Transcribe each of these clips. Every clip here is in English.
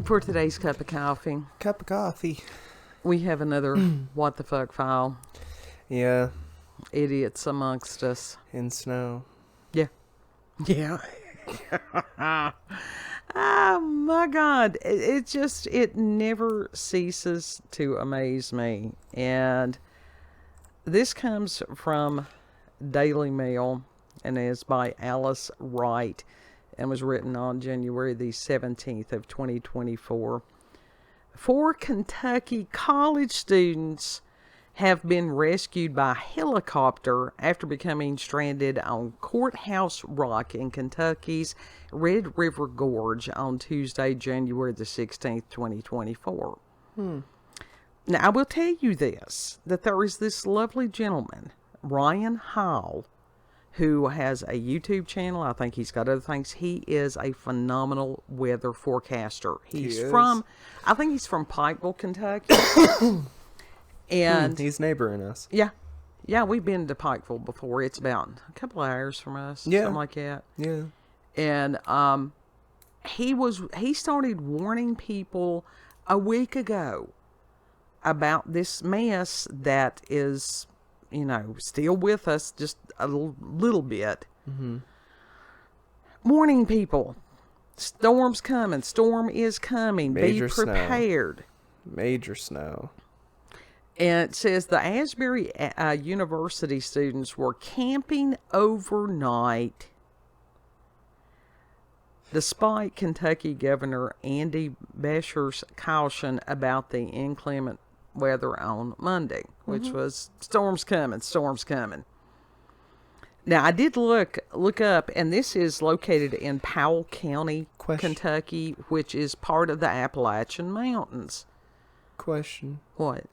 For today's cup of coffee. Cup of coffee. We have another what the fuck file. Yeah. Idiots amongst us. In snow. Yeah. Yeah. Oh my God. It never ceases to amaze me. And this comes from Daily Mail and is by Alice Wright and was written on January the 17th of 2024. 4 Kentucky college students have been rescued by helicopter after becoming stranded on Courthouse Rock in Kentucky's Red River Gorge on Tuesday, January the 16th, 2024. Now, I will tell you this, that there is this lovely gentleman, Ryan Hall, who has a YouTube channel. I think he's got other things. He is a phenomenal weather forecaster. I think he's from Pikeville, Kentucky. And he's neighboring us. Yeah. Yeah, we've been to Pikeville before. It's about a couple of hours from us. Yeah. Something like that. Yeah. And he started warning people a week ago about this mess that is, still with us just a little bit. Mm-hmm. Warning people, storm's coming. Storm is coming. Be prepared. Major snow. And it says the Asbury University students were camping overnight despite Kentucky Governor Andy Beshear's caution about the inclement weather on Monday, which was storm's coming. Now, I did look up, and this is located in Powell County, Kentucky, which is part of the Appalachian Mountains. Question. What?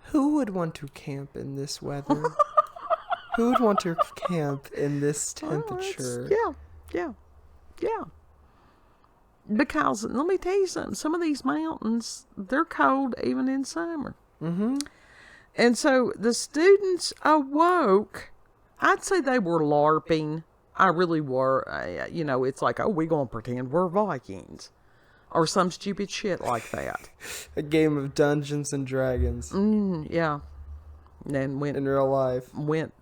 Who would want to camp in this weather? Who would want to camp in this temperature? Yeah. Because, let me tell you something, some of these mountains, they're cold even in summer. Mm-hmm. And so the students awoke. I'd say they were LARPing. I really were. It's like, we're going to pretend we're Vikings. Or some stupid shit like that. A game of Dungeons and Dragons. Yeah. And in real life. Went,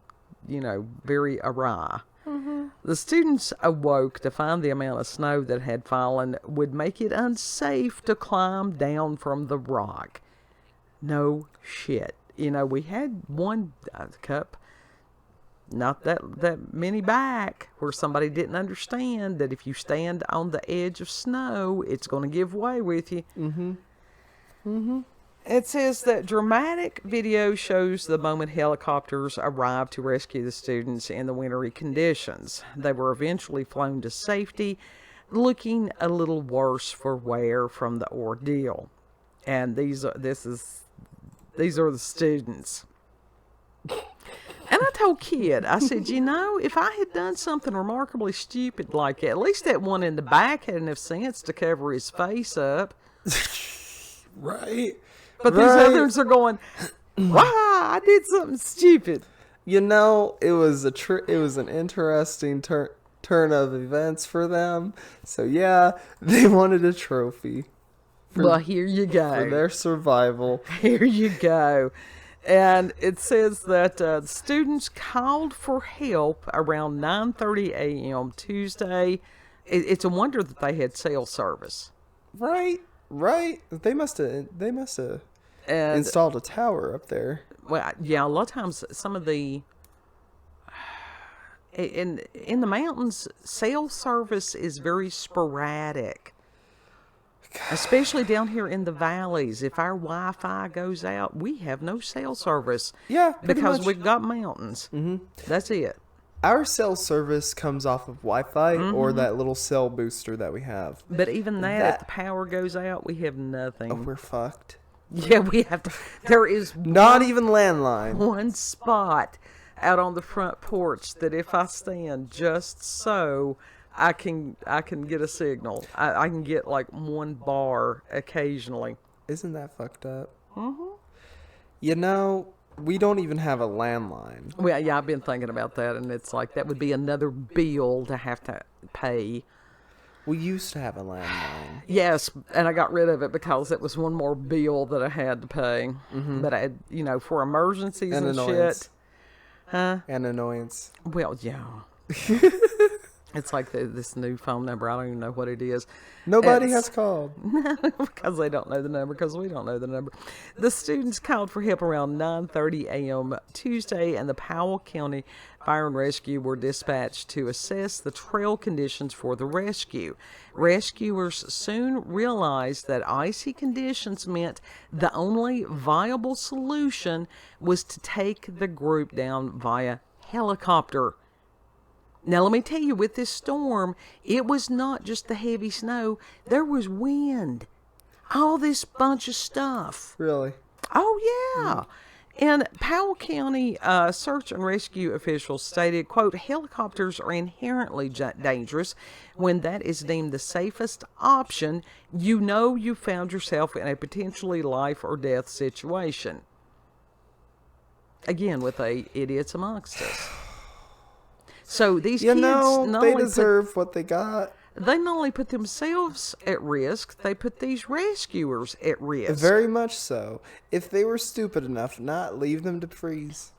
very awry. Mm-hmm. The students awoke to find the amount of snow that had fallen would make it unsafe to climb down from the rock. No shit. We had one cup, not that many back, where somebody didn't understand that if you stand on the edge of snow, it's going to give way with you. Mm-hmm. Mm-hmm. It says that dramatic video shows the moment helicopters arrived to rescue the students in the wintry conditions. They were eventually flown to safety, looking a little worse for wear from the ordeal. And these are the students. And I told Kid, I said, if I had done something remarkably stupid like that, at least that one in the back had enough sense to cover his face up. Right. But these others are going, wow, I did something stupid. It was an interesting turn of events for them. So yeah, they wanted a trophy. Well, here you go. For their survival. Here you go. And it says that the students called for help around 9:30 a.m. Tuesday. It's a wonder that they had cell service. Right. They must have installed a tower up there. Well, yeah, a lot of times some of the in the mountains, cell service is very sporadic. Especially down here in the valleys. If our Wi-Fi goes out, we have no cell service. Yeah, because we've got mountains. Mm-hmm. That's it. Our cell service comes off of Wi-Fi or that little cell booster that we have. But even that, if the power goes out, we have nothing. Oh, we're fucked. Yeah, we have to. There is not even landline. One spot out on the front porch that if I stand just so, I can get a signal. I can get like one bar occasionally. Isn't that fucked up? Mm-hmm. You know, we don't even have a landline. Well, yeah, I've been thinking about that, and it's like that would be another bill to have to pay. We used to have a landline. Yes, and I got rid of it because it was one more bill that I had to pay. Mm-hmm. But I, for emergencies and annoyance. shit. Huh? And annoyance. Well, yeah. It's like this new phone number. I don't even know what it is. Nobody has called. Because they don't know the number, because we don't know the number. The students called for help around 9:30 a.m. Tuesday, and the Powell County Fire and Rescue were dispatched to assess the trail conditions for the rescue. Rescuers soon realized that icy conditions meant the only viable solution was to take the group down via helicopter. Now, let me tell you, with this storm, it was not just the heavy snow. There was wind. All this bunch of stuff. Really? Oh, yeah. And Powell County search and rescue officials stated, quote, helicopters are inherently dangerous. When that is deemed the safest option, you know you found yourself in a potentially life or death situation. Again, with idiots amongst us. So these kids, they deserve what they got. They not only put themselves at risk, they put these rescuers at risk. Very much so. If they were stupid enough, not leave them to freeze.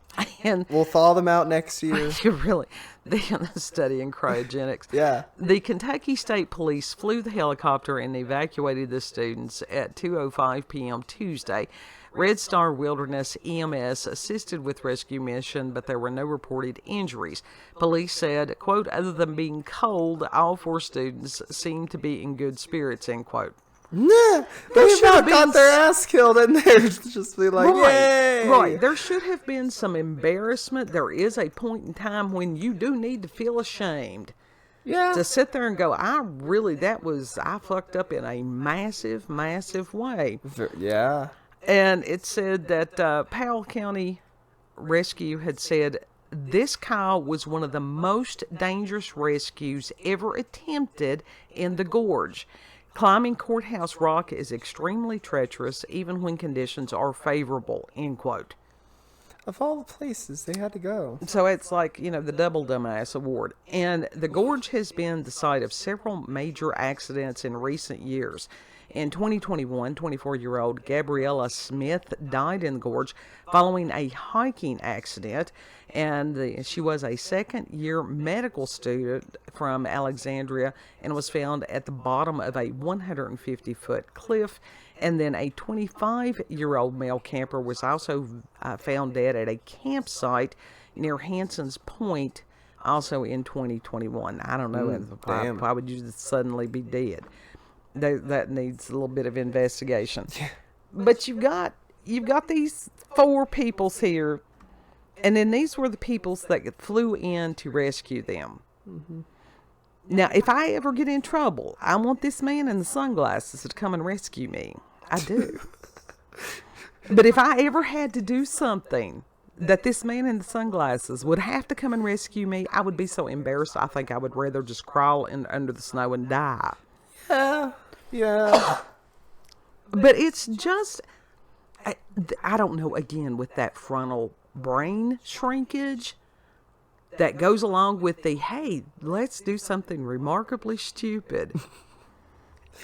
And we'll thaw them out next year. You really, the study in cryogenics. Yeah. The Kentucky State Police flew the helicopter and evacuated the students at 2:05 p.m. Tuesday. Red Star Wilderness EMS assisted with rescue mission, but there were no reported injuries. Police said, quote, other than being cold, all 4 students seemed to be in good spirits, end quote. Nah, they about got their ass killed and they're just be like, yay! Right. There should have been some embarrassment. There is a point in time when you do need to feel ashamed. Yeah. To sit there and go, I fucked up in a massive, massive way. Yeah. And it said that Powell County Rescue had said this call was one of the most dangerous rescues ever attempted in the gorge. Climbing Courthouse Rock is extremely treacherous, even when conditions are favorable, end quote. Of all the places they had to go. So it's like, the double dumbass award. And the gorge has been the site of several major accidents in recent years. In 2021, 24-year-old Gabriella Smith died in the gorge following a hiking accident, and she was a second-year medical student from Alexandria and was found at the bottom of a 150-foot cliff. And then a 25-year-old male camper was also found dead at a campsite near Hanson's Point, also in 2021. I don't know why would you suddenly be dead. That needs a little bit of investigation. Yeah. But you've got these 4 peoples here, and then these were the peoples that flew in to rescue them. Mm-hmm. Now, if I ever get in trouble, I want this man in the sunglasses to come and rescue me. I do. But if I ever had to do something that this man in the sunglasses would have to come and rescue me, I would be so embarrassed. I think I would rather just crawl under the snow and die. Yeah. But it's just, I don't know, again, with that frontal brain shrinkage that goes along with the, hey, let's do something remarkably stupid.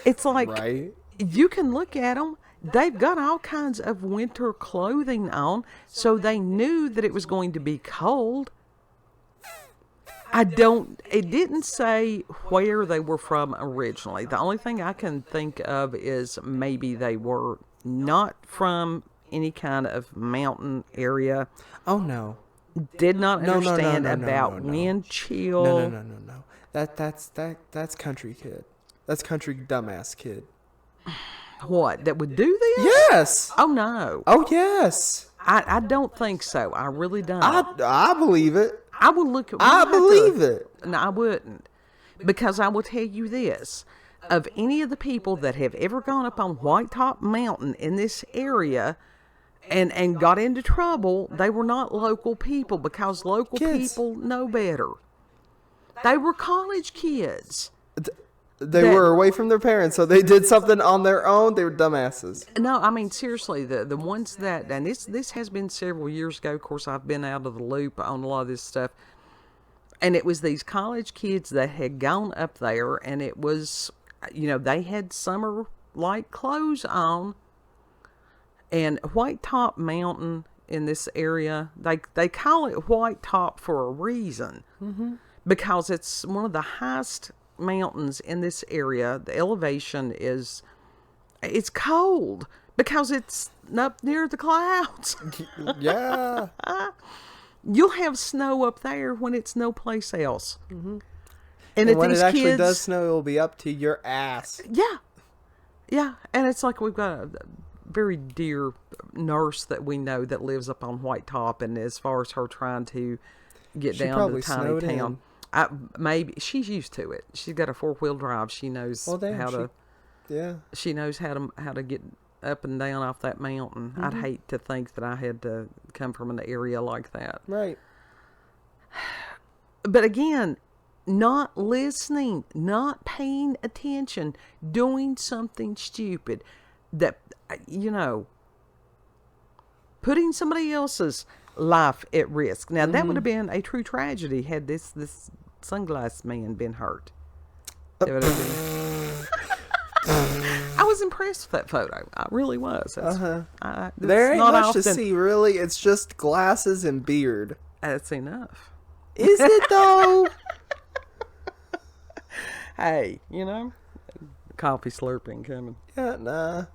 It's like, right? You can look at them. They've got all kinds of winter clothing on, so they knew that it was going to be cold. It didn't say where they were from originally. The only thing I can think of is maybe they were not from any kind of mountain area. Oh, no. Did not understand about wind chill. No. That's country kid. That's country dumbass kid. What? That would do this? Yes. Oh, no. Oh, yes. I don't think so. I really don't. I believe it. I will look at. I believe it. No, I wouldn't, because I will tell you this: of any of the people that have ever gone up on White Top Mountain in this area, and got into trouble, they were not local people, because local kids. People know better. They were college kids. They were away from their parents, so they did something on their own. They were dumbasses. No, I mean, seriously, the ones that, and this has been several years ago. Of course, I've been out of the loop on a lot of this stuff. And it was these college kids that had gone up there, and it was, they had summer-like clothes on. And White Top Mountain in this area, they call it White Top for a reason. Mm-hmm. Because it's one of the highest mountains in this area. The elevation it's cold because it's up near the clouds. Yeah. You'll have snow up there when it's no place else. Mm-hmm. And when it actually does snow, it'll be up to your ass. Yeah. And it's like we've got a very dear nurse that we know that lives up on White Top, and as far as her trying to get down to the tiny town, maybe she's used to it. She's got a 4-wheel drive. She knows how to. Yeah. She knows how to get up and down off that mountain. Mm-hmm. I'd hate to think that I had to come from an area like that. Right. But again, not listening, not paying attention, doing something stupid that, putting somebody else's life at risk. Now, that would have been a true tragedy had this sunglass man been hurt. It would have been. I was impressed with that photo. I really was. There ain't much to see, really. It's just glasses and beard. That's enough. Is it, though? Hey, coffee slurping coming. Yeah, nah.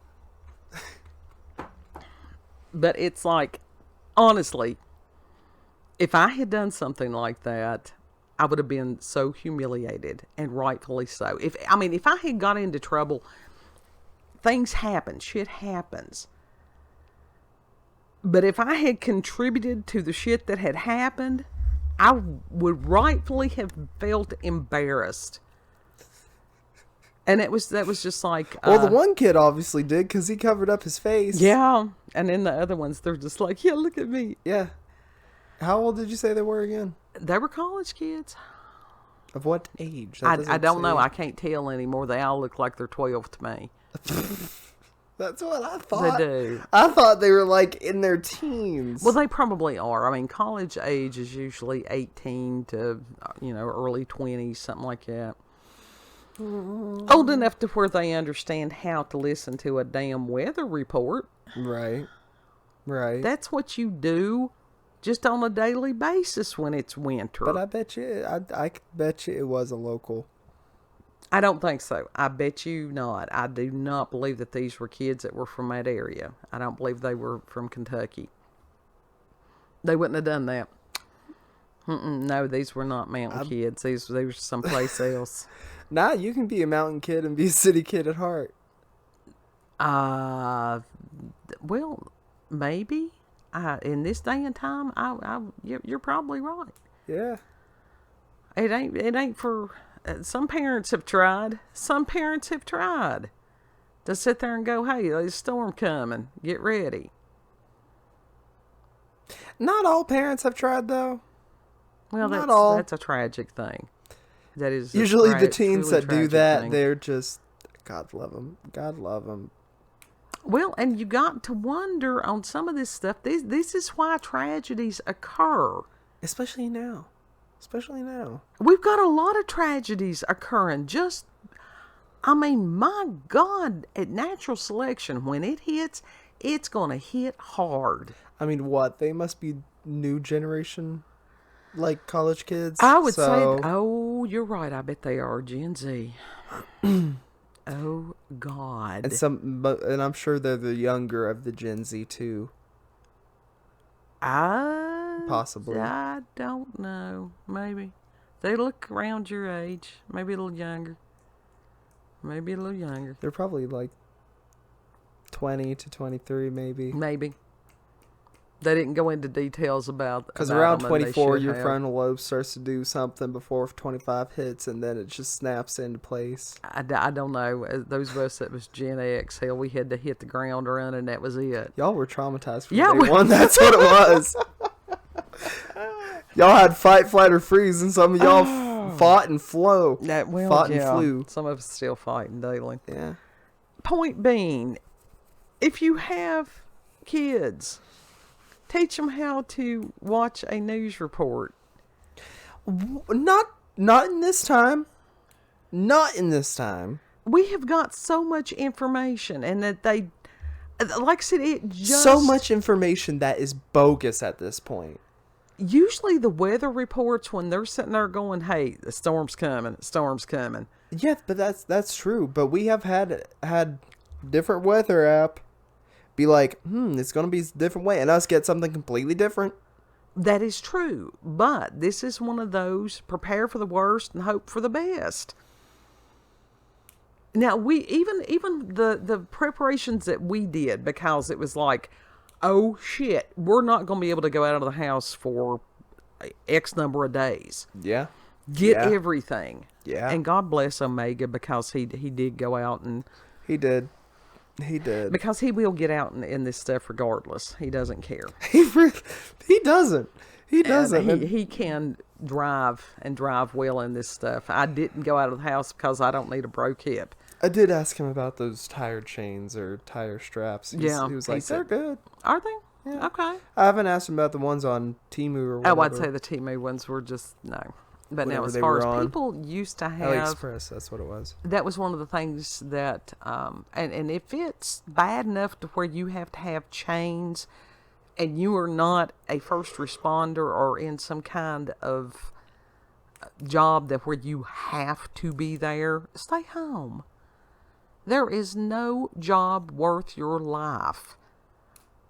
But it's like, honestly, if I had done something like that, I would have been so humiliated, and rightfully so. If I had got into trouble, things happen, shit happens. But if I had contributed to the shit that had happened, I would rightfully have felt embarrassed. And that was just like... Well, the one kid obviously did, because he covered up his face. Yeah, and then the other ones, they're just like, yeah, look at me. Yeah. How old did you say they were again? They were college kids. Of what age? I don't know. I can't tell anymore. They all look like they're 12 to me. That's what I thought. They do. I thought they were like in their teens. Well, they probably are. I mean, college age is usually 18 to, early 20s, something like that. Old enough to where they understand how to listen to a damn weather report. Right. That's what you do just on a daily basis when it's winter. But I bet you, I bet you it was a local. I don't think so. I bet you not. I do not believe that these were kids that were from that area. I don't believe they were from Kentucky. They wouldn't have done that. No, these were not mountain kids. They were someplace else. Nah, you can be a mountain kid and be a city kid at heart. Well, maybe. In this day and time, you're probably right. Yeah. It ain't for... some parents have tried. Some parents have tried to sit there and go, hey, there's a storm coming. Get ready. Not all parents have tried, though. Well, that's a tragic thing. That is usually the teens that do that. Thing. They're just, God love them. God love them. Well, and you got to wonder on some of this stuff. This is why tragedies occur, especially now. We've got a lot of tragedies occurring. My God, at natural selection, when it hits, it's going to hit hard. I mean, what? They must be new generation, like college kids. I would say, oh, you're right. I bet they are Gen Z. Oh, God. And I'm sure they're the younger of the Gen Z, too. Possibly. I don't know. Maybe. They look around your age. Maybe a little younger. They're probably like 20 to 23, maybe. Maybe. They didn't go into details about... Because around 24, your frontal lobe starts to do something before 25 hits, and then it just snaps into place. I don't know. Those of us that was Gen X, hell, we had to hit the ground running, that was it. Y'all were traumatized from day one. That's what it was. Y'all had fight, flight, or freeze, and some of y'all fought and flew. Fought and flew. Some of us still fighting daily. Yeah. Point being, if you have kids, teach them how to watch a news report. Not in this time. Not in this time. We have got so much information, and that they, like I said, it just... So much information that is bogus at this point. Usually the weather reports, when they're sitting there going, hey, the storm's coming, the storm's coming. Yeah, but that's true. But we have had different weather app be like, it's going to be a different way, and us get something completely different. That is true. But this is one of those, prepare for the worst and hope for the best. Now, we even the preparations that we did, because it was like, oh shit, we're not going to be able to go out of the house for X number of days. Yeah. Get everything. Yeah. And God bless Omega, because he did go out and... He did. Because he will get out in this stuff regardless. He doesn't care. He doesn't. He doesn't. And he can drive and drive well in this stuff. I didn't go out of the house because I don't need a broke hip. I did ask him about those tire chains or tire straps. He was like, they're good. Are they? Yeah. Okay. I haven't asked him about the ones on Temu or whatever. Oh, I'd say the Temu ones were just, no. But Whatever now, as they far were as on. people used to have... AliExpress, that's what it was. That was one of the things that, and if it's bad enough to where you have to have chains and you are not a first responder or in some kind of job that where you have to be there, stay home. There is no job worth your life.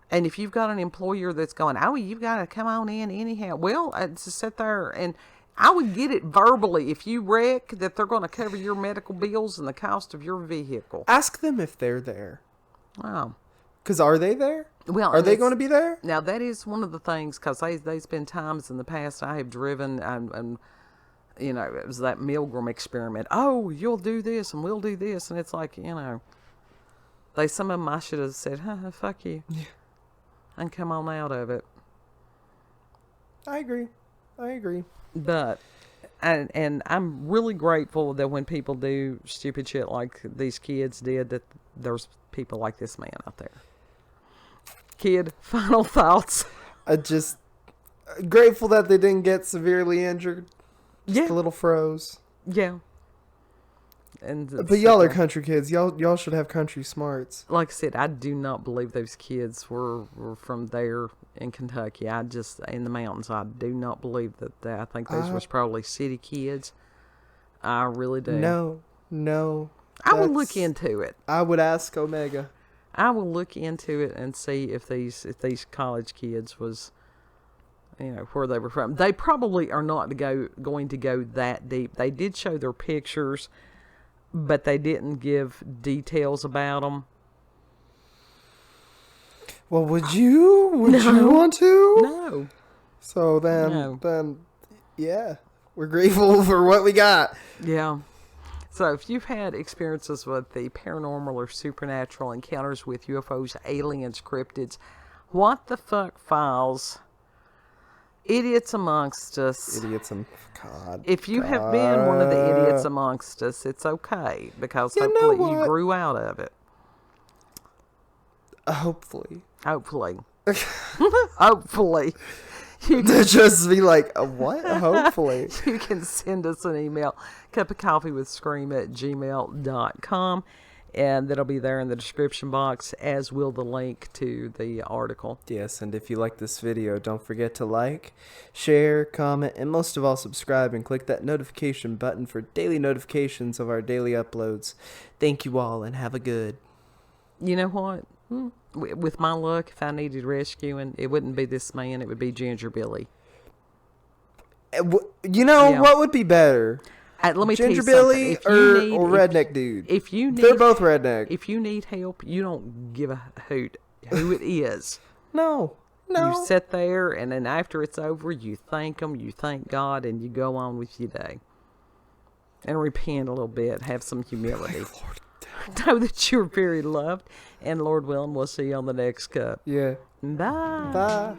And if you've got an employer that's going, oh, you've got to come on in anyhow. Well, to sit there and... I would get it verbally. If you wreck, that they're going to cover your medical bills and the cost of your vehicle. Ask them if they're there. Wow. Because are they there? Well, are they going to be there? Now, that is one of the things, because there's been times in the past I have driven and you know, it was that Milgram experiment. Oh, you'll do this and we'll do this. And it's like, you know, some of them I should have said, fuck you. Yeah. And come on out of it. I agree. But, and I'm really grateful that when people do stupid shit like these kids did, that there's people like this man out there. Kid, final thoughts? Just grateful that they didn't get severely injured. Just Yeah. a little froze. Yeah. But y'all are country kids. Y'all should have country smarts. Like I said, I do not believe those kids were from there in Kentucky. In the mountains, I do not believe that. I think those was probably city kids. I really do. No. I will look into it. I would ask Omega. I will look into it and see if these college kids was, you know, where they were from. They probably are not going to go that deep. They did show their pictures, but they didn't give details about them. Well, would you want to? No. So then, yeah, we're grateful for what we got. Yeah. So if you've had experiences with the paranormal or supernatural encounters with UFOs, aliens, cryptids, what the fuck files, idiots amongst us. God. If you have been one of the idiots amongst us, it's okay, because hopefully you grew out of it. Hopefully. Hopefully. You To just be like, what? Hopefully. You can send us an email, cupofcoffeewithscream@gmail.com, and that'll be there in the description box, as will the link to the article. Yes, and if you like this video, don't forget to like, share, comment, and most of all, subscribe and click that notification button for daily notifications of our daily uploads. Thank you all, and have a good. You know what? With my luck, if I needed rescuing, it wouldn't be this man, it would be Ginger Billy. You know, what would be better? Let me Ginger tell Billy you or Redneck Dude? They're both redneck. If you need help, you don't give a hoot who it is. No. You sit there, and then after it's over, you thank them, you thank God, and you go on with your day. And repent a little bit, have some humility. Know that you're very loved, and Lord willing, we'll see you on the next cup. Yeah. Bye. Bye.